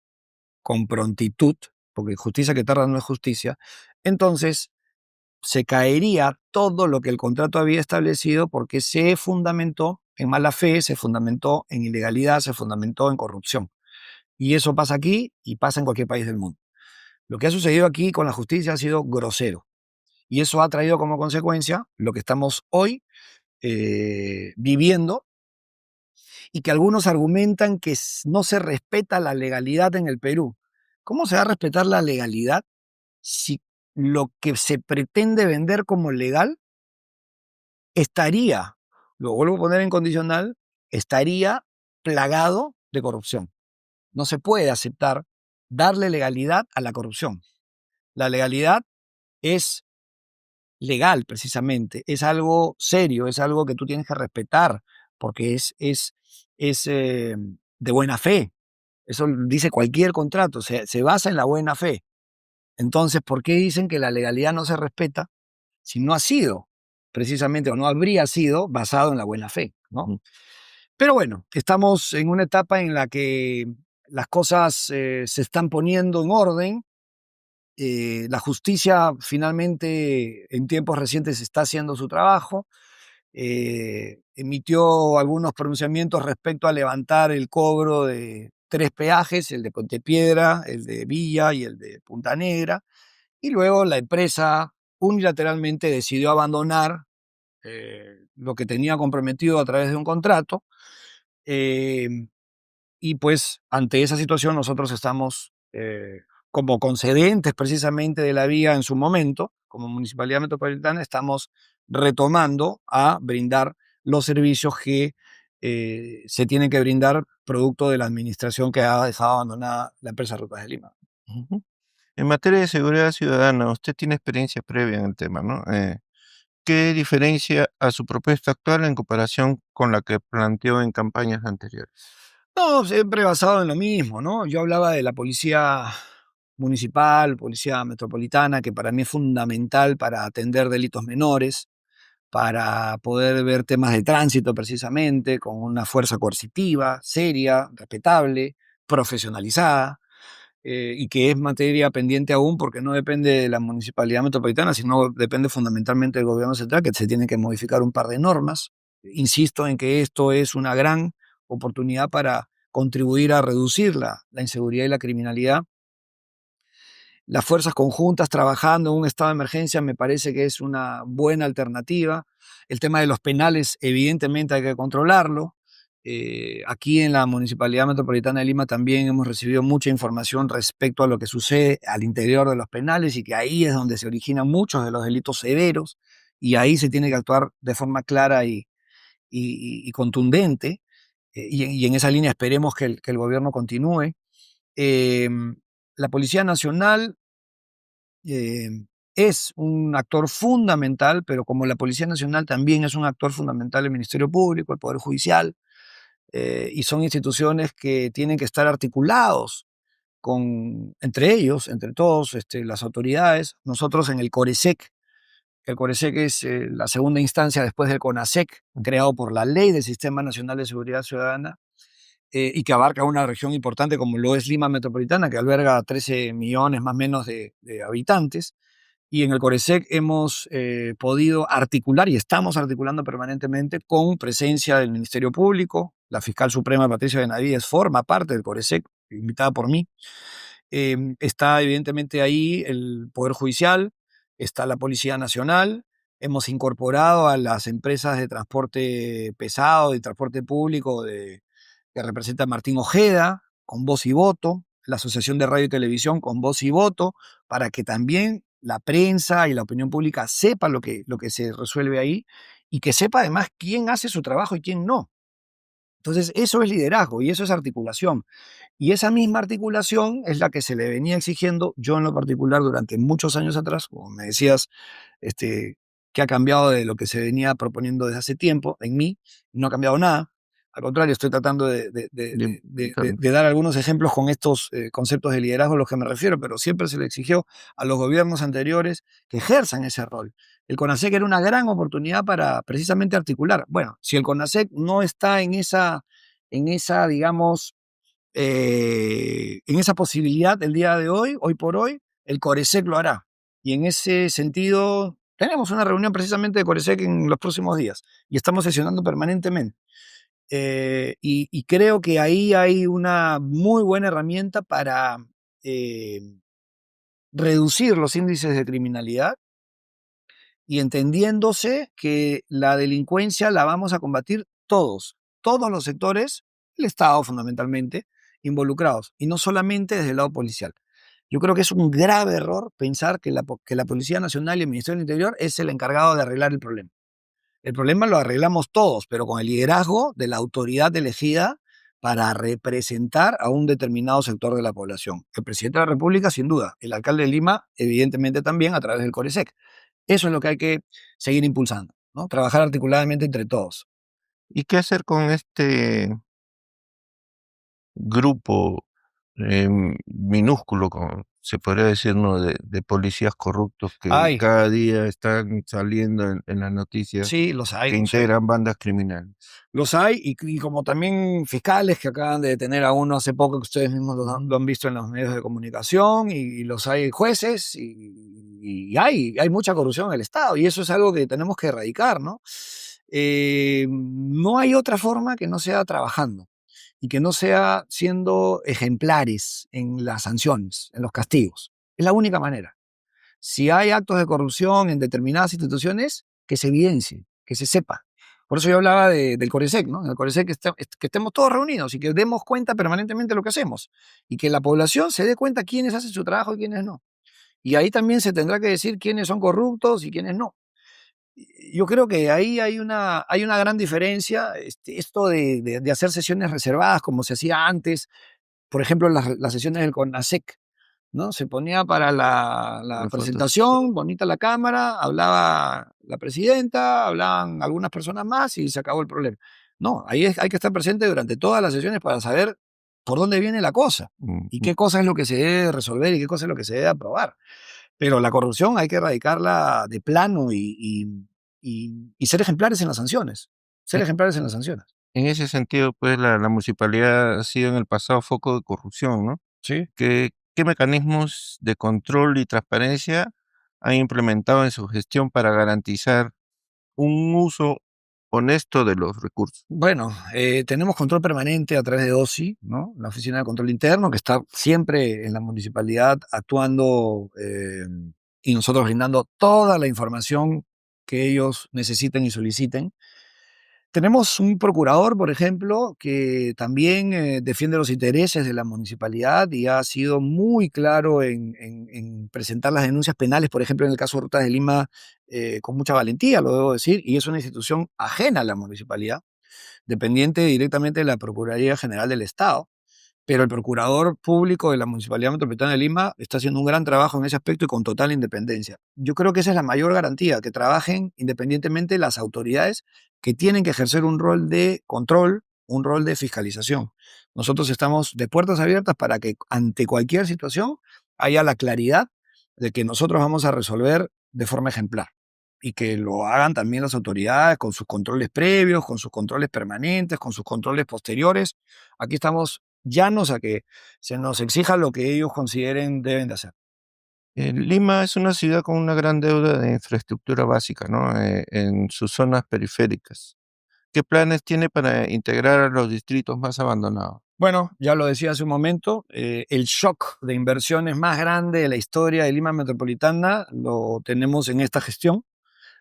con prontitud, porque justicia que tarda no es justicia, entonces se caería todo lo que el contrato había establecido porque se fundamentó en mala fe, se fundamentó en ilegalidad, se fundamentó en corrupción. Y eso pasa aquí y pasa en cualquier país del mundo. Lo que ha sucedido aquí con la justicia ha sido grosero. Y eso ha traído como consecuencia lo que estamos hoy viviendo, y que algunos argumentan que no se respeta la legalidad en el Perú. ¿Cómo se va a respetar la legalidad si lo que se pretende vender como legal estaría, lo vuelvo a poner en condicional, estaría plagado de corrupción? No se puede aceptar darle legalidad a la corrupción. La legalidad es legal, precisamente, es algo serio, es algo que tú tienes que respetar, porque es de buena fe. Eso dice cualquier contrato, se basa en la buena fe. Entonces, ¿por qué dicen que la legalidad no se respeta si no ha sido precisamente o no habría sido basado en la buena fe, ¿no? Pero bueno, estamos en una etapa en la que las cosas se están poniendo en orden. La justicia finalmente en tiempos recientes está haciendo su trabajo. Emitió algunos pronunciamientos respecto a levantar el cobro de 3 peajes, el de Pontepiedra, el de Villa y el de Punta Negra, y luego la empresa unilateralmente decidió abandonar lo que tenía comprometido a través de un contrato. eh, y pues ante esa situación nosotros estamos como concedentes precisamente de la vía en su momento, como Municipalidad Metropolitana, estamos retomando a brindar los servicios que se tienen que brindar producto de la administración que ha dejado abandonada la empresa Rutas de Lima. Ujú. En materia de seguridad ciudadana, usted tiene experiencia previa en el tema, ¿no? ¿Qué diferencia a su propuesta actual en comparación con la que planteó en campañas anteriores? No, siempre basado en lo mismo, ¿no? Yo hablaba de la policía municipal, policía metropolitana, que para mí es fundamental para atender delitos menores, para poder ver temas de tránsito precisamente, con una fuerza coercitiva, seria, respetable, profesionalizada, y que es materia pendiente aún porque no depende de la Municipalidad Metropolitana, sino depende fundamentalmente del gobierno central, que se tiene que modificar un par de normas. Insisto en que esto es una gran oportunidad para contribuir a reducir la inseguridad y la criminalidad. Las fuerzas conjuntas trabajando en un estado de emergencia me parece que es una buena alternativa. El tema de los penales, evidentemente hay que controlarlo. Aquí en la Municipalidad Metropolitana de Lima también hemos recibido mucha información respecto a lo que sucede al interior de los penales, y que ahí es donde se originan muchos de los delitos severos, y ahí se tiene que actuar de forma clara y contundente. Y en esa línea esperemos que el gobierno continúe. Eh, la Policía Nacional eh, es un actor fundamental, pero como la Policía Nacional también es un actor fundamental el Ministerio Público, el Poder Judicial, y son instituciones que tienen que estar articulados entre ellos, entre todos, las autoridades. Nosotros en el CORESEC, el CORESEC es la segunda instancia después del CONASEC, creado por la Ley del Sistema Nacional de Seguridad Ciudadana, y que abarca una región importante como lo es Lima Metropolitana, que alberga 13 millones más o menos de habitantes. Y en el CORESEC hemos podido articular y estamos articulando permanentemente con presencia del Ministerio Público. La fiscal suprema Patricia Benavides forma parte del CORESEC, invitada por mí. Está evidentemente ahí el Poder Judicial, está la Policía Nacional. Hemos incorporado a las empresas de transporte pesado, de transporte público, que representa Martín Ojeda, con voz y voto, la Asociación de Radio y Televisión con voz y voto, para que también la prensa y la opinión pública sepa lo que se resuelve ahí y que sepa además quién hace su trabajo y quién no. Entonces, eso es liderazgo y eso es articulación. Y esa misma articulación es la que se le venía exigiendo yo en lo particular durante muchos años atrás, como me decías, este, que ha cambiado de lo que se venía proponiendo desde hace tiempo en mí, no ha cambiado nada. Al contrario, estoy tratando de dar algunos ejemplos con estos conceptos de liderazgo a los que me refiero, pero siempre se le exigió a los gobiernos anteriores que ejerzan ese rol. El CONASEC era una gran oportunidad para precisamente articular. Bueno, si el CONASEC no está en esa digamos, en esa posibilidad el día de hoy, hoy por hoy, el CORESEC lo hará. Y en ese sentido, tenemos una reunión precisamente de CORESEC en los próximos días y estamos sesionando permanentemente. Y creo que ahí hay una muy buena herramienta para eh, reducir los índices de criminalidad y entendiéndose que la delincuencia la vamos a combatir todos los sectores, el Estado fundamentalmente, involucrados, y no solamente desde el lado policial. Yo creo que es un grave error pensar que la Policía Nacional y el Ministerio del Interior es el encargado de arreglar el problema. El problema lo arreglamos todos, pero con el liderazgo de la autoridad elegida para representar a un determinado sector de la población. El presidente de la República, sin duda, el alcalde de Lima, evidentemente también a través del CORESEC. Eso es lo que hay que seguir impulsando, ¿no? Trabajar articuladamente entre todos. ¿Y qué hacer con este grupo minúsculo, como se podría decir, ¿no? De policías corruptos que Hay, cada día están saliendo en las noticias sí, los hay, que los hay. integran bandas criminales? Los hay y como también fiscales que acaban de detener a uno hace poco, que ustedes mismos lo han visto en los medios de comunicación, y los hay jueces, y hay mucha corrupción en el Estado, y eso es algo que tenemos que erradicar, ¿no? No hay otra forma que no sea trabajando y que no sea siendo ejemplares en las sanciones, en los castigos. Es la única manera. Si hay actos de corrupción en determinadas instituciones, que se evidencie, que se sepa. Por eso yo hablaba del CORESEC, ¿no? En el CORESEC que estemos todos reunidos y que demos cuenta permanentemente de lo que hacemos y que la población se dé cuenta quiénes hacen su trabajo y quiénes no. Y ahí también se tendrá que decir quiénes son corruptos y quiénes no. Yo creo que ahí hay una gran diferencia. Esto de hacer sesiones reservadas como se hacía antes, por ejemplo, las sesiones del CONASEC, ¿no? Se ponía para la De fotos. presentación, bonita la cámara, hablaba la presidenta, hablaban algunas personas más y se acabó el problema. No, hay que estar presente durante todas las sesiones para saber por dónde viene la cosa y Mm, qué cosa es lo que se debe resolver y qué cosa es lo que se debe aprobar. Pero la corrupción hay que erradicarla de plano y ser ejemplares en las sanciones. Ser En, ejemplares en las sanciones. en ese sentido, pues la municipalidad ha sido en el pasado foco de corrupción, ¿no? Sí. ¿Qué mecanismos de control y transparencia han implementado en su gestión para garantizar un uso honesto de los recursos? Bueno, tenemos control permanente a través de OSI, ¿no? La Oficina de Control Interno, que está siempre en la municipalidad actuando y nosotros brindando toda la información que ellos necesiten y soliciten. Tenemos un procurador, por ejemplo, que también defiende los intereses de la municipalidad y ha sido muy claro en presentar las denuncias penales, por ejemplo, en el caso de Rutas de Lima, con mucha valentía, lo debo decir, y es una institución ajena a la municipalidad, dependiente directamente de la Procuraduría General del Estado, pero el procurador público de la Municipalidad Metropolitana de Lima está haciendo un gran trabajo en ese aspecto y con total independencia. Yo creo que esa es la mayor garantía, que trabajen independientemente las autoridades que tienen que ejercer un rol de control, un rol de fiscalización. Nosotros estamos de puertas abiertas para que ante cualquier situación haya la claridad de que nosotros vamos a resolver de forma ejemplar y que lo hagan también las autoridades con sus controles previos, con sus controles permanentes, con sus controles posteriores. Aquí estamos llanos a que se nos exija lo que ellos consideren deben de hacer. Lima es una ciudad con una gran deuda de infraestructura básica, ¿no? En sus zonas periféricas. ¿Qué planes tiene para integrar a los distritos más abandonados? Bueno, ya lo decía hace un momento, el shock de inversiones más grande de la historia de Lima Metropolitana lo tenemos en esta gestión.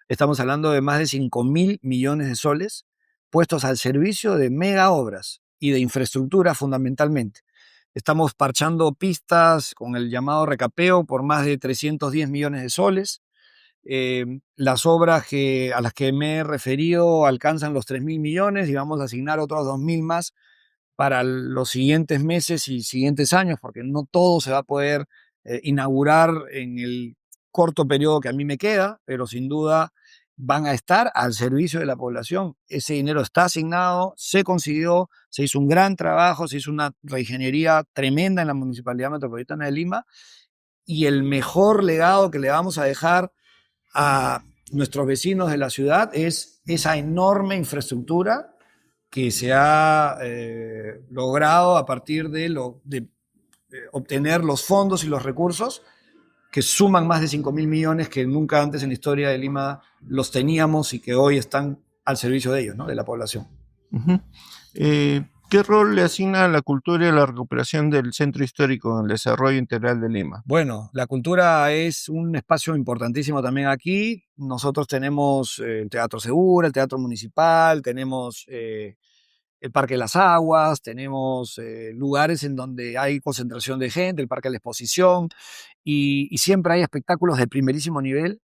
Estamos hablando de más de 5.000 millones de soles puestos al servicio de mega obras y de infraestructura fundamentalmente. Estamos parchando pistas con el llamado recapeo por más de 310 millones de soles. Las obras a las que me he referido alcanzan los 3.000 millones y vamos a asignar otros 2.000 más para los siguientes meses y siguientes años, porque no todo se va a poder inaugurar en el corto periodo que a mí me queda, pero sin duda van a estar al servicio de la población. Ese dinero está asignado, se consiguió, se hizo un gran trabajo, se hizo una reingeniería tremenda en la Municipalidad Metropolitana de Lima, y el mejor legado que le vamos a dejar a nuestros vecinos de la ciudad es esa enorme infraestructura que se ha logrado a partir de obtener los fondos y los recursos que suman más de 5.000 millones que nunca antes en la historia de Lima los teníamos y que hoy están al servicio de ellos, ¿no? De la población. Ujú. ¿Qué rol le asigna a la cultura y a la recuperación del centro histórico en el desarrollo integral de Lima? Bueno, la cultura es un espacio importantísimo también aquí. Nosotros tenemos el Teatro Segura, el Teatro Municipal, tenemos el Parque de las Aguas, tenemos lugares en donde hay concentración de gente, el Parque de la Exposición, y siempre hay espectáculos de primerísimo nivel.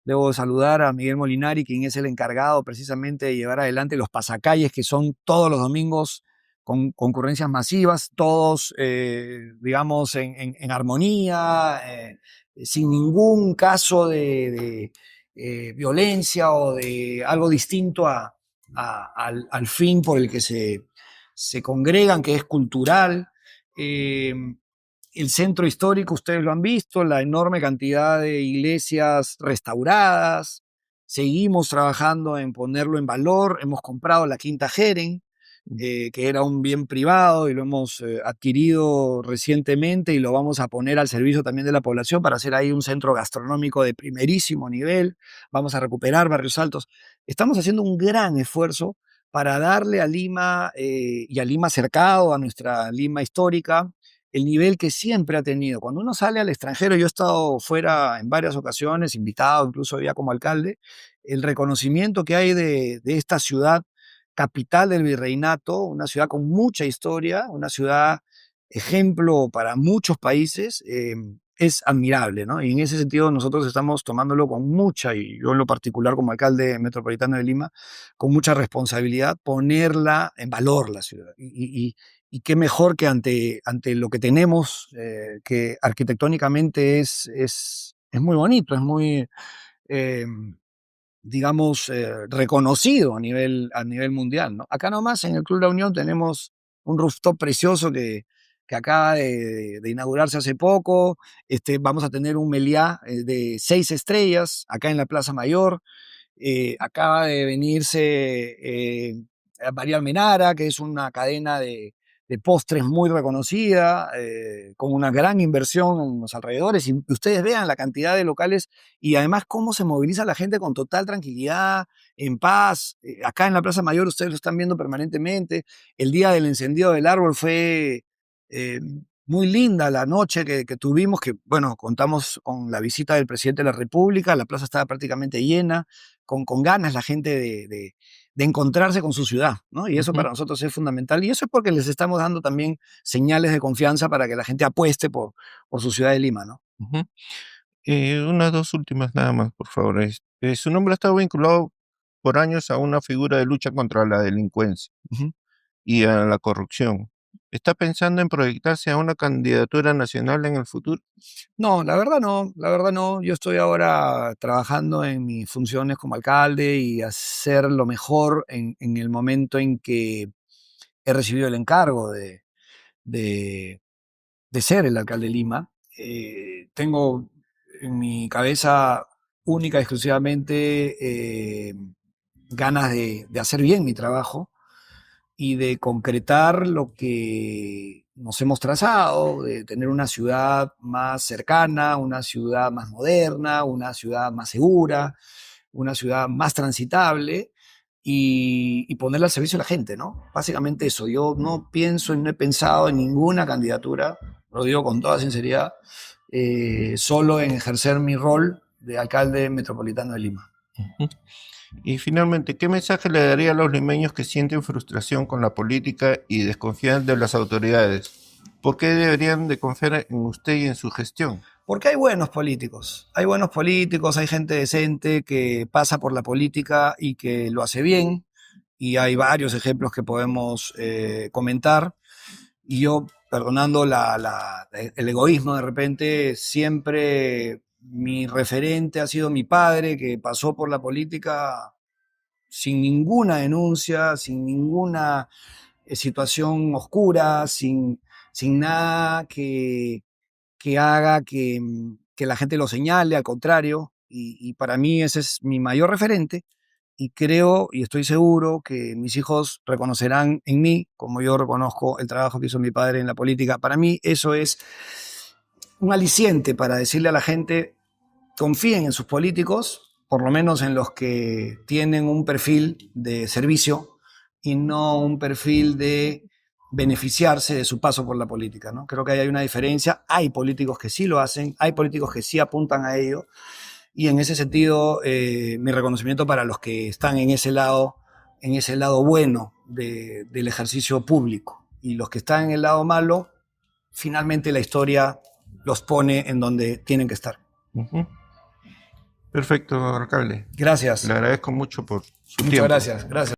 Debo saludar a Miguel Molinari, quien es el encargado precisamente de llevar adelante los pasacalles, que son todos los domingos con concurrencias masivas, todos, digamos, en armonía, sin ningún caso de violencia o de algo distinto al fin por el que se congregan, que es cultural. Eh, el centro histórico, ustedes lo han visto, la enorme cantidad de iglesias restauradas. Seguimos trabajando en ponerlo en valor. Hemos comprado la Quinta Jeren, que era un bien privado y lo hemos adquirido recientemente y lo vamos a poner al servicio también de la población para hacer ahí un centro gastronómico de primerísimo nivel. Vamos a recuperar Barrios Altos. Estamos haciendo un gran esfuerzo para darle a Lima y a Lima cercado, a nuestra Lima histórica, el nivel que siempre ha tenido. Cuando uno sale al extranjero, yo he estado fuera en varias ocasiones, invitado incluso ya como alcalde, el reconocimiento que hay de esta ciudad, capital del virreinato, una ciudad con mucha historia, una ciudad ejemplo para muchos países, es admirable, ¿no? Y en ese sentido nosotros estamos tomándolo con mucha, y yo en lo particular como alcalde metropolitano de Lima, con mucha responsabilidad, ponerla en valor la ciudad. Y qué mejor que ante lo que tenemos, que arquitectónicamente es muy bonito, es muy, eh, digamos, reconocido a nivel mundial, ¿no? Acá nomás en el Club La Unión tenemos un rooftop precioso que acaba de inaugurarse hace poco. Vamos a tener un meliá de 6 estrellas acá en la Plaza Mayor. Acaba de venirse María Almenara, que es una cadena de postres muy reconocida, con una gran inversión en los alrededores. Y ustedes vean la cantidad de locales y además cómo se moviliza la gente con total tranquilidad, en paz. Acá en la Plaza Mayor ustedes lo están viendo permanentemente. El día del encendido del árbol fue eh, muy linda la noche que tuvimos, que bueno, contamos con la visita del presidente de la República, la plaza estaba prácticamente llena, con ganas la gente de encontrarse con su ciudad, ¿no? Y eso Ujú, para nosotros es fundamental. Y eso es porque les estamos dando también señales de confianza para que la gente apueste por su ciudad de Lima, ¿no? ujú. Unas dos últimas nada más, por favor. Su nombre ha estado vinculado por años a una figura de lucha contra la delincuencia Ujú. y a la corrupción. ¿Está pensando en proyectarse a una candidatura nacional en el futuro? No, la verdad no, la verdad no. Yo estoy ahora trabajando en mis funciones como alcalde y hacer lo mejor en el momento en que he recibido el encargo de, de ser el alcalde de Lima. Tengo en mi cabeza única y exclusivamente ganas de hacer bien mi trabajo y de concretar lo que nos hemos trazado, de tener una ciudad más cercana, una ciudad más moderna, una ciudad más segura, una ciudad más transitable y ponerla al servicio de la gente, ¿no? Básicamente eso. Yo no pienso y no he pensado en ninguna candidatura, lo digo con toda sinceridad, solo en ejercer mi rol de alcalde metropolitano de Lima. Ujú. Y finalmente, ¿qué mensaje le daría a los limeños que sienten frustración con la política y desconfían de las autoridades? ¿Por qué deberían de confiar en usted y en su gestión? Porque hay buenos políticos, hay gente decente que pasa por la política y que lo hace bien, y hay varios ejemplos que podemos comentar. Y yo, perdonando el egoísmo de repente, siempre mi referente ha sido mi padre, que pasó por la política sin ninguna denuncia, sin ninguna situación oscura, sin nada que haga que la gente lo señale, al contrario, y para mí ese es mi mayor referente, y creo y estoy seguro que mis hijos reconocerán en mí, como yo reconozco el trabajo que hizo mi padre en la política. Para mí eso es un aliciente para decirle a la gente, confíen en sus políticos, por lo menos en los que tienen un perfil de servicio y no un perfil de beneficiarse de su paso por la política, ¿no? Creo que ahí hay una diferencia. Hay políticos que sí lo hacen, hay políticos que sí apuntan a ello, y en ese sentido mi reconocimiento para los que están en ese lado bueno del ejercicio público, y los que están en el lado malo, finalmente la historia los pone en donde tienen que estar. Ujú. Perfecto, alcalde. Le Gracias. agradezco mucho por su Muchas tiempo. gracias. Gracias.